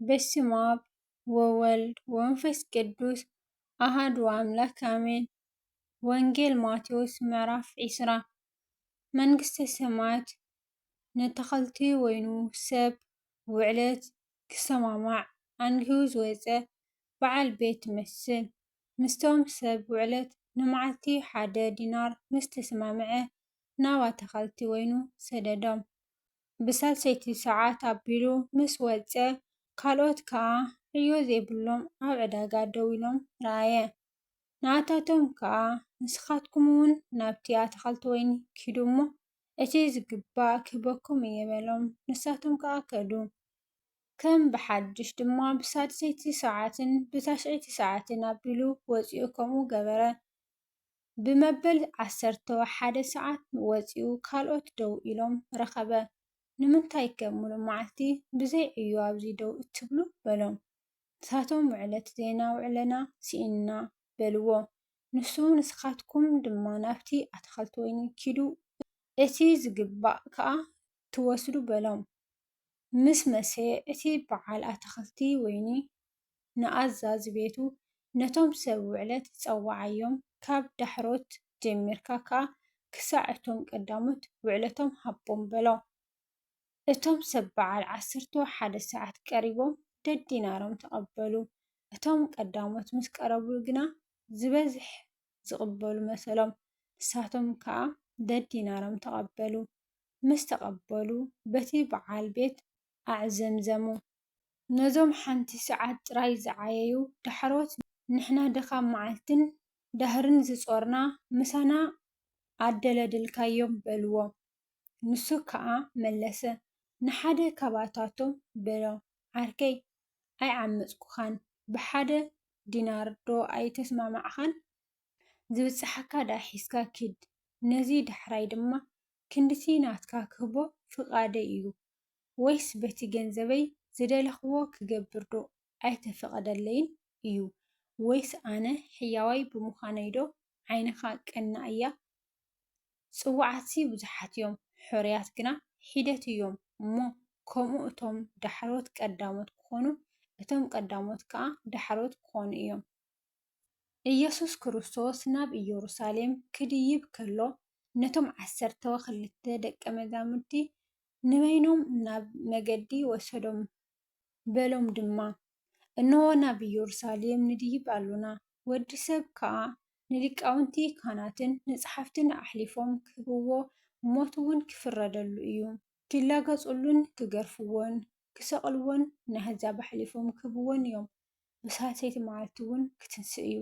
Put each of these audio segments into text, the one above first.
በስመ አብ ወወልድ ወመንፈስ ቅዱስ አሐዱ አምላክ አሜን። ወንጌል ማቴዎስ ምዕራፍ 20 መንግሥተ ሰማያት ነተኸልቲ ወይኑ ሰብ ውዕለት ክሰማማዕ አንጊሁ ዝወፀ በዓል ቤት ትመስል። ምስቶም ሰብ ውዕለት ንመዓልቲ 1 ዲናር ምስ ተሰማምዐ ናብ ኣተኸልቲ ወይኑ ሰደዶም። ብሳልሰይቲ ሰዓት ኣቢሉ ምስ ወፀ ካልኦት ከዓ ዕዮ ዘይብሎም ኣብ ዕዳጋ ደው ኢሎም ረኣየ። ንኣታቶም ከዓ ንስኻትኩም እውን ናብቲ ኣተኸልቲ ወይኒ ኪዱ እሞ እቲ ዝግባእ ክህበኩም እየ በሎም። ንሳቶም ከዓ ከዱ። ከም ብሓዱሽ ድማ ብሳድሰይቲ ሰዓትን ብታሽዐይቲ ሰዓትን ኣቢሉ ወፂኡ ከምኡ ገበረ። ብመበል 11 ሰዓት ወፂኡ ካልኦት ደው ኢሎም ረኸበ። ንምንታይ ከም ሙሉእ መዓልቲ ብዘይ ዕዮ ኣብዚ ደው እትብሉ በሎም። ንሳቶም ውዕለት ዘይናውዕለና ስኢንና በልዎ። ንሱ ንስኻትኩም ድማ ናብቲ ኣተኸልቲ ወይኒ ኪዱ እቲ ዝግባእ ከዓ ትወስዱ በሎም። ምስ መሰየ እቲ በዓል ኣተኸልቲ ወይኒ ንኣዛዚ ቤቱ ነቶም ሰብ ውዕለት ፀዋዓዮም። ካብ ዳሕሮት ጀሚርካ ከዓ ክሳዕ እቶም ቀዳሞት ውዕለቶም ሃቦም በሎም። እቶም ሰብ በዓል 11 ሰዓት ቀሪቦም ደዲናሮም ተቐበሉ። እቶም ቀዳሞት ምስ ቀረቡ ግና ዝበዝሕ ዝቕበሉ መሰሎም። ንሳቶም ከዓ ደዲናሮም ተቐበሉ። ምስ ተቐበሉ በቲ በዓል ቤት ኣዕዘምዘሙ። ነዞም ሓንቲ ሰዓት ጥራይ ዝዓየዩ ዳሕሮት ንሕና ድኻም መዓልትን ዳህርን ዝፆርና ምሳና ኣደለደልካዮም በልዎ። ንሱ ከዓ መለሰ ንሓደ ካባታቶም በሎም ዓርከይ ኣይዓመፅኩኻን ብ1 ዲናር ዶ ኣይተስማዕማዕኻን? ዝብፅሓካ ዳ ሒዝካ ኪድ። ነዚ ዳሕራይ ድማ ክንድቲ ናትካ ክህቦ ፍቓደይ እዩ። ወይስ በቲ ገንዘበይ ዝደለኽዎ ክገብር ዶ ኣይተፈቐደለይን እዩ? ወይስ ኣነ ሕያዋይ ብምዃነይ ዶ ዓይንኻ ቀና እያ? ፅዋዓትሲ ብዙሓት እዮም፣ ሕሩያት ግና ሒደት እዮም እሞ ከምኡ እቶም ዳሕሮት ቀዳሞት ክኾኑ እቶም ቀዳሞት ከዓ ዳሕሮት ክኾኑ እዮም። ኢየሱስ ክርስቶስ ናብ ኢየሩሳሌም ክድይብ ከሎ ነቶም 12 ደቀ መዛሙርቲ ንበይኖም ናብ መገዲ ወሰዶም። በሎም ድማ እንሆ ናብ ኢየሩሳሌም ንድይብ ኣሎና፣ ወዲ ሰብ ከዓ ንሊቃውንቲ ካህናትን ንፀሓፍትን ኣሕሊፎም ክህብዎ ሞት እውን ክፍረደሉ እዩ። ክላገፅሉን ክገርፍዎን ክሰቕልዎን ንኣሕዛብ ኣሕሊፎም ክህብዎን እዮም። ብሳልሰይቲ መዓልቲ እውን ክትንስእ እዩ።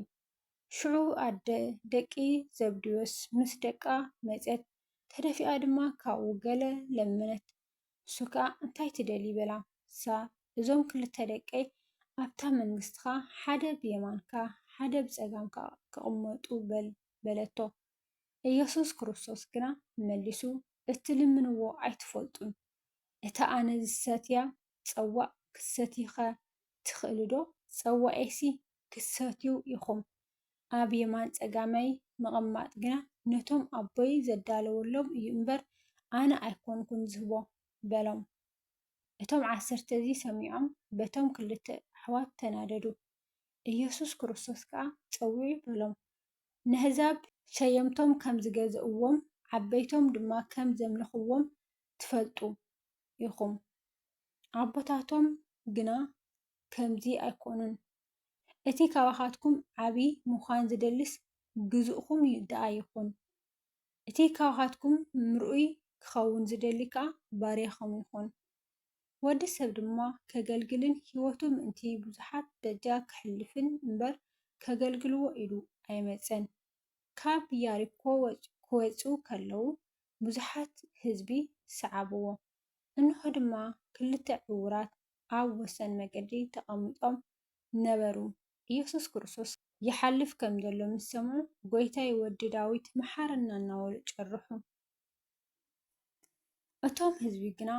ሽዑ ኣደ ደቂ ዘብድዮስ ምስ ደቃ መፀት። ተደፊኣ ድማ ካብኡ ገለ ለመነት። ንሱ ከዓ እንታይ ትደሊ በላ። እሳ እዞም 2 ደቀይ ኣብታ መንግስትኻ ሓደ ብየማንካ ሓደ ብፀጋምካ ክቕመጡ በል በለቶ። ኢየሱስ ክርስቶስ ግና መሊሱ እትልምንዎ ኣይትፈልጡን። እታ ኣነ ዝሰትያ ፀዋእ ክትሰትይ ኸ ትኽእሉ ዶ? ፀዋኤሲ ክትሰትዩ ኢኹም። ኣብ የማን ፀጋመይ ምቕማጥ ግና ነቶም ኣቦይ ዘዳለወሎም እዩ እምበር ኣነ ኣይኮንኩን ዝህቦ በሎም። እቶም 10 እዚ ሰሚዖም በቶም 2 ኣሕዋት ተናደዱ። ኢየሱስ ክርስቶስ ከዓ ፀዊዑ በሎም ንኣሕዛብ ሸየምቶም ከም ዝገዝእዎም ዓበይቶም ድማ ከም ዘምልኽዎም ትፈልጡ ኢኹም፣ ኣቦታቶም ግና ከምዚ ኣይኮኑን። እቲ ካባኻትኩም ዓብይ ምዃን ዝደልስ ግዙእኹም ደኣ ይኹን። እቲ ካብኻትኩም ምርኡይ ክኸውን ዝደሊ ከዓ ባርያኹም ይኹን። ወዲ ሰብ ድማ ከገልግልን ህይወቱ ምእንቲ ብዙሓት ደጃ ከሕልፍን እምበር ከገልግልዎ ኢሉ ኣይመፀን። ካብ ኢያሪኮ ክወፁ ከለዉ ብዙሓት ህዝቢ ሰዓብዎ። እንሆ ድማ 2 ዕውራት ኣብ ወሰን መገዲ ተቐሚጦም ነበሩ። ኢየሱስ ክርስቶስ ይሓልፍ ከም ዘሎ ምስ ሰምዑ ጎይታይ ወዲ ዳዊት መሓረና እናበሉ ጨርሑ። እቶም ህዝቢ ግና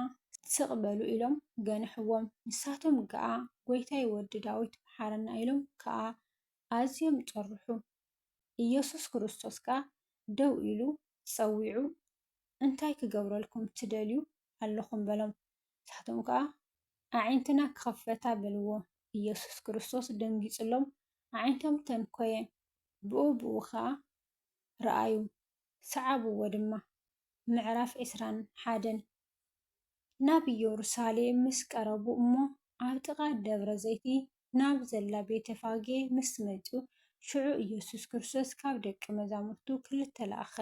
ስቕ በሉ ኢሎም ገንሕዎም። ንሳቶም ከዓ ጎይታይ ወዲ ዳዊት መሓረና ኢሎም ከዓ ኣዝዮም ጨርሑ። ኢየሱስ ክርስቶስ ከዓ ደው ኢሉ ፀዊዑ እንታይ ክገብረልኩም ትደልዩ ኣለኹም በሎም። ንሳቶም ከዓ ኣዒንትና ክኸፈታ በልዎ። ኢየሱስ ክርስቶስ ደንጊጹሎም ኣዒንቶም ተንኰየ። ብኡ ከዓ ረኣዩ፣ ሰዓብዎ ድማ። ምዕራፍ 21 ናብ ኢየሩሳሌም ምስ ቀረቡ እሞ ኣብ ጥቓ ደብረ ዘይት ናብ ዘላ ቤተ ፋጌ ምስ መጹ ሽዑ ኢየሱስ ክርስቶስ ካብ ደቀ መዛሙርቱ ክልተ ለኣኸ።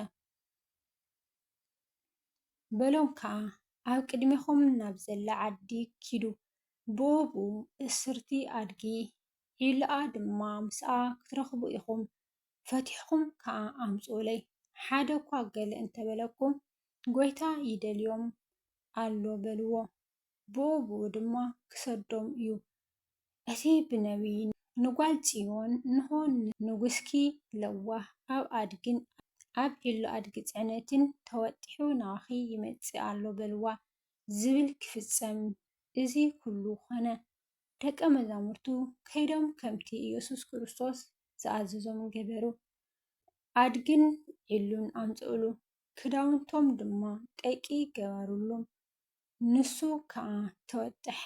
በሎም ከዓ ኣብ ቅድሚኹም ናብ ዘላ ዓዲ ኪዱ ብኡኡ እስርቲ ኣድጊ ዒልኣ ድማ ምስኣ ክትረኽቡ ኢኹም ፈቲሕኩም ከዓ ኣምጽኡለይ። ሓደ እኳ ገለ እንተበለኩም ጎይታ ይደልዮም ኣሎ በልዎ። ብኡኡ ድማ ክሰዶም እዩ። እቲ ብነቢይ ንጓል ጽዮን እንሆ ንጉስኪ ለዋህ ኣብ ዒሎ ኣድጊ ጽዕነትን ተወጢሑ ናባኺ ይመጽእ ኣሎ በልዋ ዝብል ክፍጸም እዚ ኩሉ ኾነ። ደቀ መዛሙርቱ ከይዶም ከምቲ ኢየሱስ ክርስቶስ ዝኣዘዞም ገበሩ። ኣድግን ዒሉን ኣምጽኡሉ፣ ክዳውንቶም ድማ ቀይቂ ገበሩሎም፣ ንሱ ከዓ ተወጥሐ።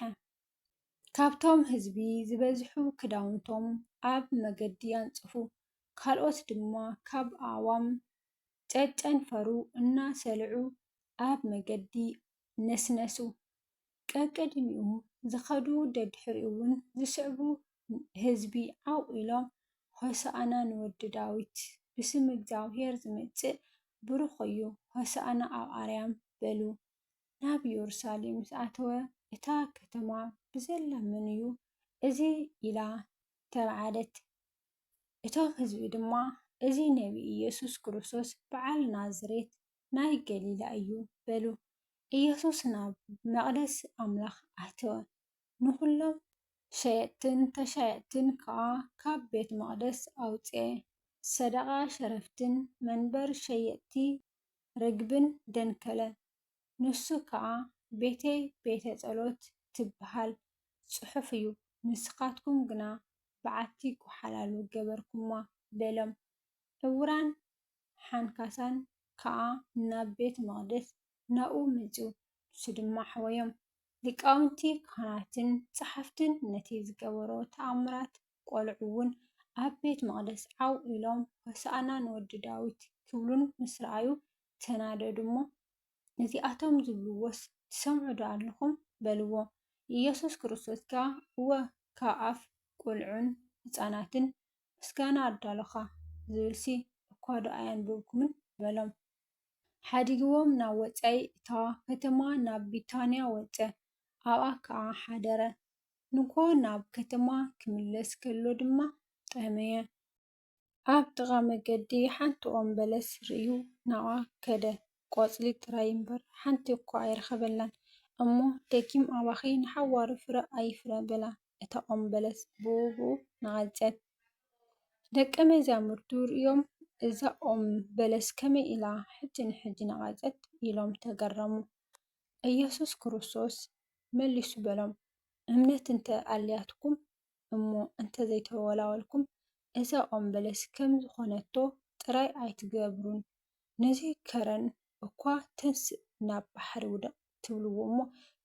ካብቶም ህዝቢ ዝበዝሑ ክዳውንቶም ኣብ መገዲ ኣንጽፉ፣ ካልኦት ድማ ካብ ኣእዋም ጨጨንፈሩ እናሰልዑ ኣብ መገዲ ነስነሱ። ቀቅድሚኡ ዝኸዱ ደድሕሪኡ እውን ዝስዕቡ ህዝቢ ዓው ኢሎም ሆሳእና ንወዲ ዳዊት ብስም እግዚኣብሔር ዝመጽእ ብሩኽ እዩ ሆሳእና ኣብ ኣርያም በሉ። ናብ ኢየሩሳሌም ዝኣተወ እታ ከተማ ብዘላ መን እዩ እዚ ኢላ ተባዓለት። እቶም ህዝቢ ድማ እዚ ነቢይ ኢየሱስ ክርስቶስ በዓል ናዝሬት ናይ ገሊላ እዩ በሉ። ኢየሱስ ናብ መቕደስ ኣምላኽ ኣተወ። ንኹሎም ሸየጥትን ተሻየጥትን ከዓ ካብ ቤተ መቕደስ ኣውፅአ። ሰደቓ ሸረፍትን መንበር ሸየጥቲ ርግብን ደንከለ። ንሱ ከዓ ቤተይ ቤተ ጸሎት ትበሃል ጽሑፍ እዩ፣ ንስኻትኩም ግና በዓቲ ጓሓላሉ ገበርኩማ በሎም። ዕውራን ሓንካሳን ከዓ ናብ ቤተ መቕደስ ናብኡ መጹ፣ ንሱ ድማ ኣሕወዮም። ሊቃውንቲ ካህናትን ጸሓፍትን ነቲ ዝገበሮ ተኣምራት ቆልዑ እውን ኣብ ቤተ መቕደስ ዓው ኢሎም ሆሳእና ንወዲ ዳዊት ክብሉን ምስ ረኣዩ ተናደዱ እሞ ነዚኣቶም ዝብልዎስ ትሰምዑ ዶ ኣለኹም በልዎ። ኢየሱስ ክርስቶስ ከዓ እወ ካብ ኣፍ ቈልዑን ህፃናትን ምስጋና ኣዳለኻ ዝብልሲ እኳ ዶ ኣየንበብኩምን በሎም። ሓዲግዎም ናብ ወፃኢ እታ ከተማ ናብ ቢታንያ ወፀ። ኣብኣ ከዓ ሓደረ። ንጎ ናብ ከተማ ክምለስ ከሎ ድማ ጠመየ። ኣብ ጥቓ መገዲ ሓንቲ ኦም በለስ ርእዩ ናብኣ ከደ። ቆጽሊ ጥራይ እምበር ሓንቲ እኳ ኣይረኸበላን እሞ ደጊም ኣባኺ ንሓዋሩ ፍረ ኣይፍረ በላ። እታ ኦም በለስ ብኡኡ ነቐፀት። ደቀ መዛሙርቱ ርእዮም እዛ ኦም በለስ ከመይ ኢላ ሕጂ ንሕጂ ነቐፀት ኢሎም ተገረሙ። ኢየሱስ ክርስቶስ መሊሱ በሎም፣ እምነት እንተ ኣልያትኩም እሞ እንተዘይተወላወልኩም እዛ ኦም በለስ ከም ዝኾነቶ ጥራይ ኣይትገብሩን። ነዚ ከረን እኳ ተንስእ ናብ ባሕሪ ውደቕ ትብልዎ እሞ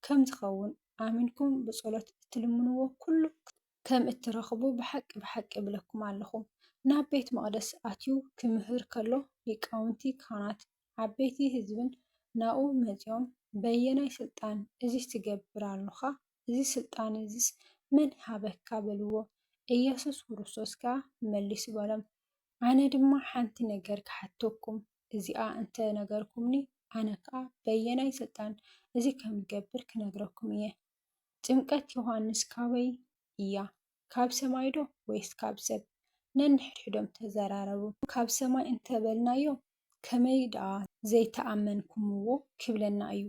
ከም ዝኸውን ኣሚንኩም ብጸሎት እትልምንዎ ኩሉ ከም እትረኽቡ ብሓቂ ብሓቂ እብለኩም ኣለኹ። ናብ ቤተ መቕደስ ኣትዩ ክምህር ከሎ ሊቃውንቲ ካህናት ዓበይቲ ህዝብን ናብኡ መጺኦም በየናይ ስልጣን እዚ ትገብር ኣለኻ? እዚ ስልጣን እዚስ መን ሃበካ በልዎ። ኢየሱስ ክርስቶስ ከዓ መሊሱ በሎም፣ ኣነ ድማ ሓንቲ ነገር ክሓተኩም፣ እዚኣ እንተ ነገርኩምኒ ኣነ ከዓ በየናይ ስልጣን እዚ ከም ዝገብር ክነግረኩም እየ። ጥምቀት ዮሃንስ ካበይ እያ? ካብ ሰማይ ዶ ወይስ ካብ ሰብ? ነንሕድሕዶም ተዘራረቡ። ካብ ሰማይ እንተበልናዮ ከመይ ደኣ ዘይተኣመንኩምዎ ክብለና እዩ።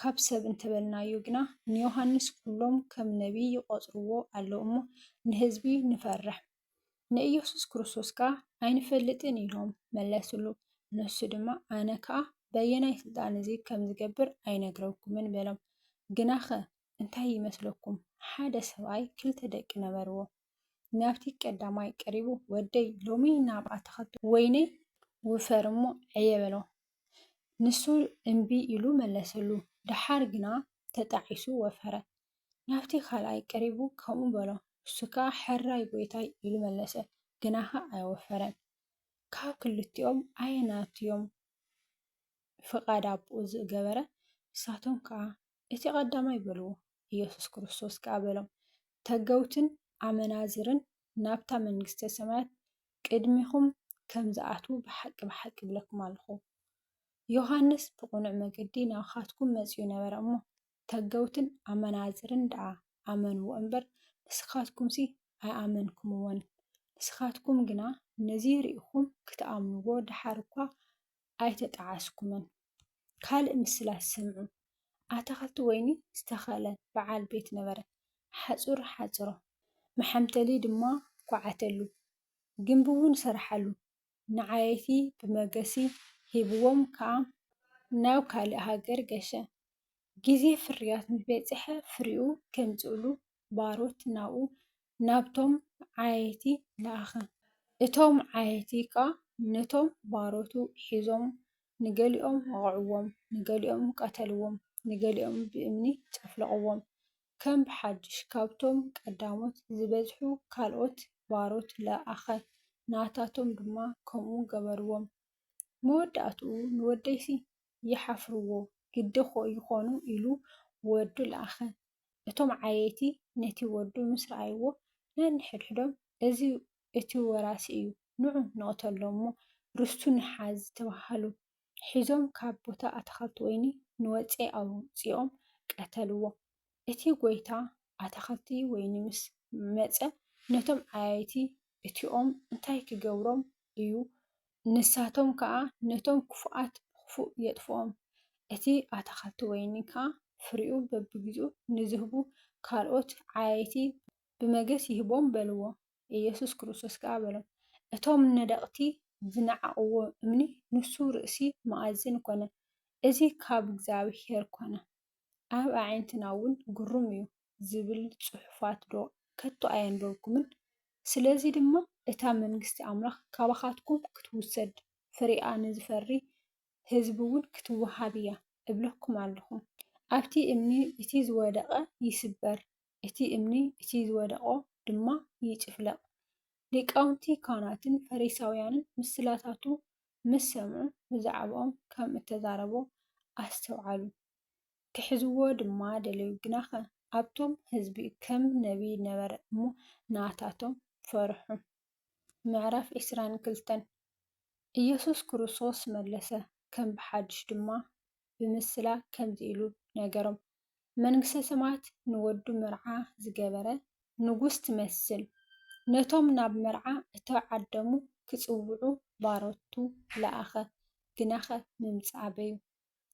ካብ ሰብ እንተበልናዮ ግና ንዮሃንስ ኩሎም ከም ነቢይ ይቆጽርዎ ኣለዉ እሞ ንህዝቢ ንፈርሕ። ንኢየሱስ ክርስቶስ ከዓ ኣይንፈልጥን ኢሎም መለሱሉ። ንሱ ድማ ኣነ ከዓ በየናይ ስልጣን እዚ ከም ዝገብር ኣይነግረኩምን በሎም። ግናኸ እንታይ ይመስለኩም? ሓደ ሰብኣይ ክልተ ደቂ ነበርዎ። ናብቲ ቀዳማይ ቀሪቡ ወደይ ሎሚ ናብኣ ተኸቱ ወይነይ ውፈር እሞ ዕየ በሎ። ንሱ እምቢ ኢሉ መለሰሉ። ድሓር ግና ተጣዒሱ ወፈረ። ናብቲ ካልኣይ ቀሪቡ ከምኡ በሎ። እሱ ከዓ ሕራይ ጎይታይ ኢሉ መለሰ። ግናኸ ኣይወፈረን። ካብ ክልቲኦም ኣየናትዮም ፍቓድ ኣቦኡ ዝገበረ? ንሳቶም ከዓ እቲ ቀዳማይ በልዎ። ኢየሱስ ክርስቶስ ከዓ በሎም ተገውትን ኣመናዝርን ናብታ መንግስተ ሰማያት ቅድሚኹም ከም ዝኣትዉ ብሓቂ ብሓቂ ይብለኩም ኣለኹ። ዮሃንስ ብቕኑዕ መገዲ ናብኻትኩም መፂኡ ነበረ እሞ ተገውትን ኣመናዝርን ደኣ ኣመንዎ እምበር ንስኻትኩምሲ ኣይኣመንኩምዎን። ንስኻትኩም ግና ነዚ ርኢኹም ክትኣምንዎ ድሓር እኳ ኣይተጣዓስኩምን። ካልእ ምስላስ ሰምዑ። ኣታኽልቲ ወይኒ ዝተኸለ በዓል ቤት ነበረ። ሓፁር ሓፅሮ መሐምተሊ ድማ ኳዓተሉ፣ ግንቢ እውን ሰራሓሉ። ንዓየይቲ ብመገሲ ሂብዎም ከዓ ናብ ካልእ ሃገር ገሸ። ግዜ ፍርያት ምስ በፅሐ ፍሪኡ ከምፅእሉ ባሮት ናብኡ ናብቶም ዓየይቲ ለኣኸ። እቶም ዓየይቲ ከዓ ነቶም ባሮቱ ሒዞም ንገሊኦም ወቕዕዎም፣ ንገሊኦም ቀተልዎም፣ ንገሊኦም ብእምኒ ጨፍለቕዎም። ከም ብሓዱሽ ካብቶም ቀዳሞት ዝበዝሑ ካልኦት ባሮት ለኣኸ። ናታቶም ድማ ከምኡ ገበርዎም። መወዳእትኡ ንወደይሲ ይሓፍርዎ ግዲ ይኾኑ ኢሉ ወዱ ለኣኸ። እቶም ዓየይቲ ነቲ ወዱ ምስ ረኣይዎ ነንሕድሕዶም እዚ እቲ ወራሲ እዩ፣ ንዑ ንቕተሎ እሞ ርስቱ ንሓዝ ተባሃሉ። ሒዞም ካብ ቦታ ኣታኽልቲ ወይኒ ንወፃኢ ኣውፂኦም ቀተልዎ። እቲ ጎይታ ኣታኽልቲ ወይኒ ምስ መፀ ነቶም ዓየይቲ እቲኦም እንታይ ክገብሮም እዩ? ንሳቶም ከዓ ነቶም ክፉኣት ብክፉእ የጥፍኦም። እቲ ኣታኽልቲ ወይኒ ከዓ ፍሪኡ በቢግዚኡ ንዝህቡ ካልኦት ዓየይቲ ብመገስ ይህቦም በልዎ። ኢየሱስ ክርስቶስ ከዓ በሎም እቶም ነደቕቲ ዝነዓቕዎ እምኒ ንሱ ርእሲ መኣዝን ኮነ። እዚ ካብ እግዚኣብሔር ኮነ። ኣብ ኣዒንትና እውን ግሩም እዩ ዝብል ፅሑፋት ዶ ከቶ ኣየንበብኩምን? ስለዚ ድማ እታ መንግስቲ ኣምላኽ ካባኻትኩም ክትውሰድ ፍሪኣ ንዝፈሪ ህዝቢ እውን ክትወሃብ እያ እብለኩም ኣለኹ። ኣብቲ እምኒ እቲ ዝወደቐ ይስበር፣ እቲ እምኒ እቲ ዝወደቆ ድማ ይጭፍለቕ። ሊቃውንቲ ካህናትን ፈሪሳውያንን ምስላታቱ ምስ ሰምዑ ብዛዕባኦም ከም እተዛረቦ ኣስተውዓሉ። ክሕዝዎ ድማ ደለዩ። ግናኸ ኣብቶም ህዝቢ ከም ነቢይ ነበረ እሞ ናታቶም ፈርሑ። ምዕራፍ 22 ኢየሱስ ክርስቶስ መለሰ ከም ብሓዱሽ ድማ ብምስላ ከምዚ ኢሉ ነገሮም። መንግስተ ሰማያት ንወዱ መርዓ ዝገበረ ንጉስ ትመስል። ነቶም ናብ መርዓ እተዓደሙ ክፅውዑ ባሮቱ ለኣኸ። ግናኸ ምምፃእ ኣበዩ።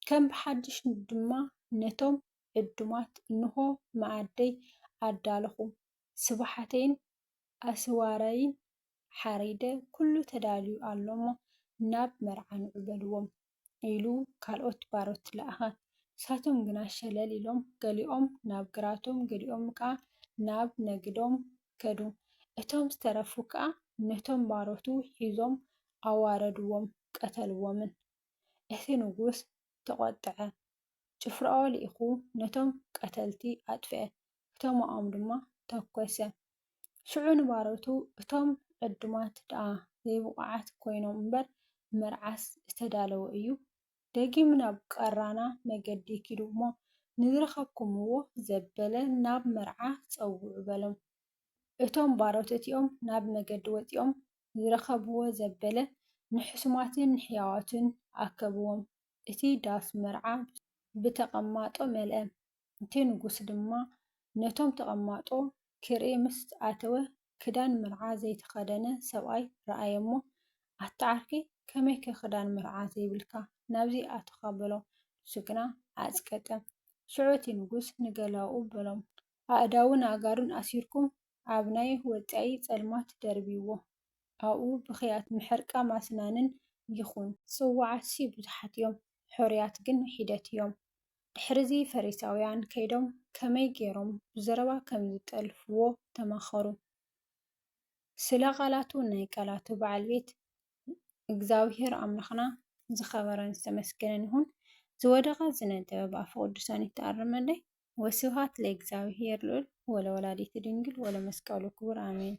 ከም ብሓዱሽ ድማ ነቶም ዕዱማት እንሆ መኣደይ ኣዳለኹ፣ ስባሕተይን ኣስዋረይን ሓሪደ ኩሉ ተዳልዩ ኣሎ እሞ ናብ መርዓ ንዑ በልዎም ኢሉ ካልኦት ባሮት ለኣኸ። ንሳቶም ግና ሸለል ኢሎም ገሊኦም ናብ ግራቶም ገሊኦም ከዓ ናብ ነግዶም ከዱ። እቶም ዝተረፉ ከዓ ነቶም ባሮቱ ሒዞም ኣዋረድዎም ቀተልዎምን። እቲ ንጉስ ተቖጥዐ፣ ጭፍርኦ ልኢኹ ነቶም ቀተልቲ ኣጥፍአ፣ ከተማኦም ድማ ተኰሰ። ሽዑ ንባሮቱ እቶም ዕዱማት ደኣ ዘይብቑዓት ኮይኖም እምበር መርዓስ ዝተዳለወ እዩ፣ ደጊሙ ናብ ቀራና መገዲ ኪዱ እሞ ንዝረኸብኩምዎ ዘበለ ናብ መርዓ ፀውዑ በሎም። እቶም ባሮት እቲኦም ናብ መገዲ ወፂኦም ዝረኸብዎ ዘበለ ንሕሱማትን ንሕያዋትን ኣከብዎም። እቲ ዳስ መርዓ ብተቐማጦ መልአ። እቲ ንጉስ ድማ ነቶም ተቐማጦ ክርኢ ምስ ኣተወ ክዳን መርዓ ዘይተኸደነ ሰብኣይ ረኣየ እሞ ኣተዓርኪ ከመይ ከ ክዳን መርዓ ዘይብልካ ናብዚ ኣተኻ በሎ። ንሱ ግና ኣጽቀጠ። ሽዑ እቲ ንጉስ ንገላኡ በሎም ኣእዳውን ኣጋሩን ኣሲርኩም ኣብ ናይ ወፃኢ ጸልማት ደርቢዎ፣ ኣብኡ ብኽያት ምሕርቃ ማስናንን ይኹን። ጽዋዓትሲ ብዙሓት እዮም፣ ሕሩያት ግን ሒደት እዮም። ድሕሪዚ ፈሪሳውያን ከይዶም ከመይ ገይሮም ብዘረባ ከም ዝጠልፍዎ ተማኸሩ። ስለ ቃላቱ ናይ ቃላቱ በዓል ቤት እግዚኣብሔር ኣምላኽና ዝኸበረን ዝተመስገነን ይኹን። ዝወደቐ ዝነደበ ብኣፈ ቅዱሳን ይተኣርመለይ። ወስብሐት ለእግዚአብሔር ልዑል ወለወላዲቱ ድንግል ወለመስቀሉ ክቡር አሜን።